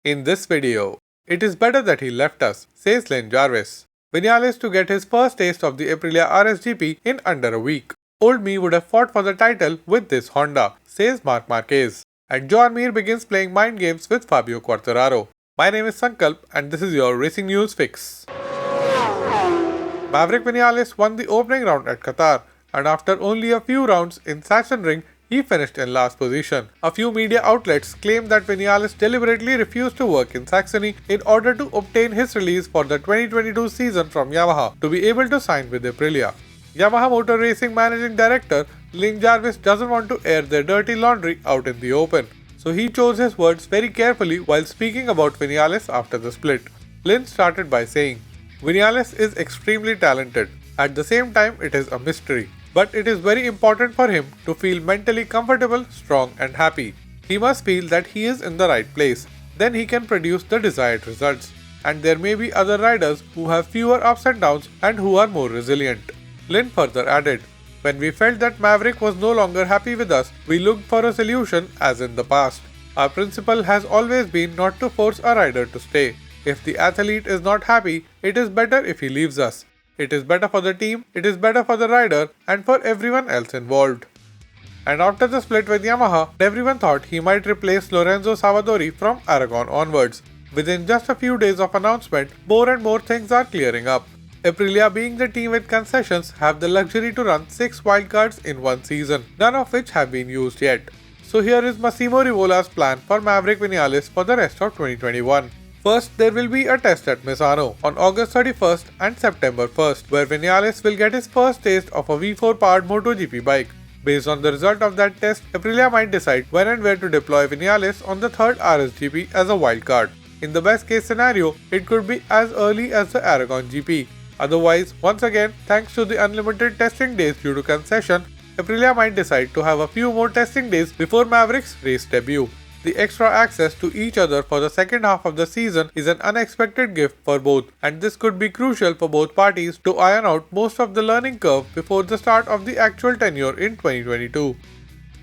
In this video, it is better that he left us, says Lin Jarvis. Vinales to get his first taste of the Aprilia RSGP in under a week. Old me would have fought for the title with this Honda, says Marc Marquez. And Joan Mir begins playing mind games with Fabio Quartararo. My name is Sankalp and this is your Racing News Fix. Maverick Vinales won the opening round at Qatar, and after only a few rounds in Sachsenring, he finished in last position. A few media outlets claim that Vinales deliberately refused to work in Saxony in order to obtain his release for the 2022 season from Yamaha to be able to sign with Aprilia. Yamaha Motor Racing Managing Director Lin Jarvis doesn't want to air their dirty laundry out in the open, so he chose his words very carefully while speaking about Vinales after the split. Lin started by saying, "Vinales is extremely talented. At the same time, it is a mystery. But it is very important for him to feel mentally comfortable, strong and happy. He must feel that he is in the right place. Then he can produce the desired results. And there may be other riders who have fewer ups and downs and who are more resilient." Lin further added, "When we felt that Maverick was no longer happy with us, we looked for a solution as in the past. Our principle has always been not to force a rider to stay. If the athlete is not happy, it is better if he leaves us. It is better for the team, it is better for the rider, and for everyone else involved." And after the split with Yamaha, everyone thought he might replace Lorenzo Savadori from Aragon onwards. Within just a few days of announcement, more and more things are clearing up. Aprilia, being the team with concessions, have the luxury to run 6 wildcards in one season, none of which have been used yet. So here is Massimo Rivola's plan for Maverick Vinales for the rest of 2021. First, there will be a test at Misano on August 31st and September 1st, where Vinales will get his first taste of a V4 powered MotoGP bike. Based on the result of that test, Aprilia might decide when and where to deploy Vinales on the third RSGP as a wildcard. In the best case scenario, it could be as early as the Aragon GP. Otherwise, once again, thanks to the unlimited testing days due to concession, Aprilia might decide to have a few more testing days before Maverick's race debut. The extra access to each other for the second half of the season is an unexpected gift for both, and this could be crucial for both parties to iron out most of the learning curve before the start of the actual tenure in 2022.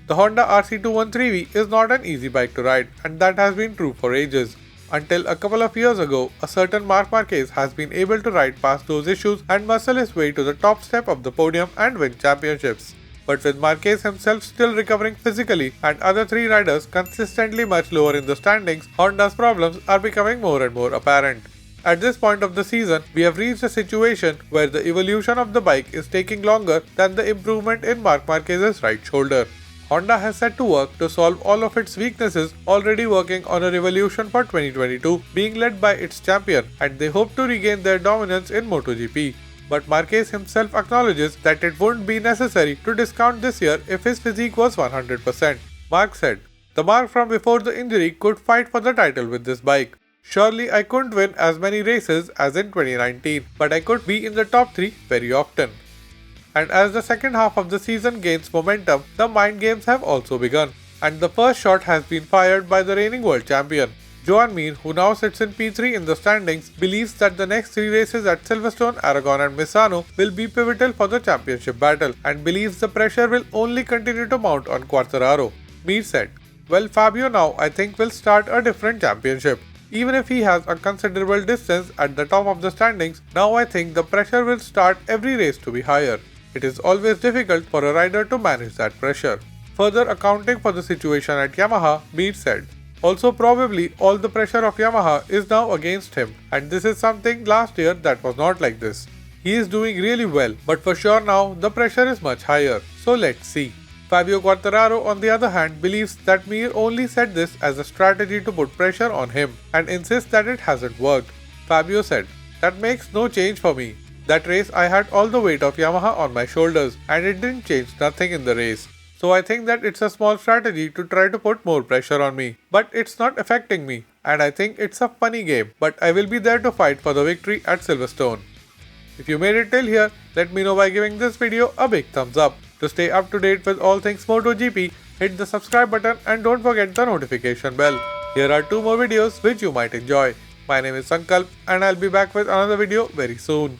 The Honda RC213V is not an easy bike to ride, and that has been true for ages. Until a couple of years ago, a certain Marc Marquez has been able to ride past those issues and muscle his way to the top step of the podium and win championships. But with Marquez himself still recovering physically and other 3 riders consistently much lower in the standings, Honda's problems are becoming more and more apparent. At this point of the season, we have reached a situation where the evolution of the bike is taking longer than the improvement in Marc Marquez's right shoulder. Honda has set to work to solve all of its weaknesses, already working on a revolution for 2022 being led by its champion, and they hope to regain their dominance in MotoGP. But Marquez himself acknowledges that it wouldn't be necessary to discount this year if his physique was 100%. Marc said, "The Marc from before the injury could fight for the title with this bike. Surely I couldn't win as many races as in 2019, but I could be in the top 3 very often." And as the second half of the season gains momentum, the mind games have also begun, and the first shot has been fired by the reigning world champion. Joan Mir, who now sits in P3 in the standings, believes that the next 3 races at Silverstone, Aragon and Misano will be pivotal for the championship battle, and believes the pressure will only continue to mount on Quartararo. Mir said, "Well, Fabio now I think will start a different championship. Even if he has a considerable distance at the top of the standings, now I think the pressure will start every race to be higher. It is always difficult for a rider to manage that pressure." Further accounting for the situation at Yamaha, Mir said, "Also probably all the pressure of Yamaha is now against him, and this is something last year that was not like this. He is doing really well, but for sure now the pressure is much higher, so let's see." Fabio Quartararo, on the other hand, believes that Mir only said this as a strategy to put pressure on him and insists that it hasn't worked. Fabio said, "That makes no change for me. That race I had all the weight of Yamaha on my shoulders and it didn't change nothing in the race. So I think that it's a small strategy to try to put more pressure on me. But it's not affecting me, and I think it's a funny game, but I will be there to fight for the victory at Silverstone." If you made it till here, let me know by giving this video a big thumbs up. To stay up to date with all things MotoGP, hit the subscribe button and don't forget the notification bell. Here are 2 more videos which you might enjoy. My name is Sankalp and I'll be back with another video very soon.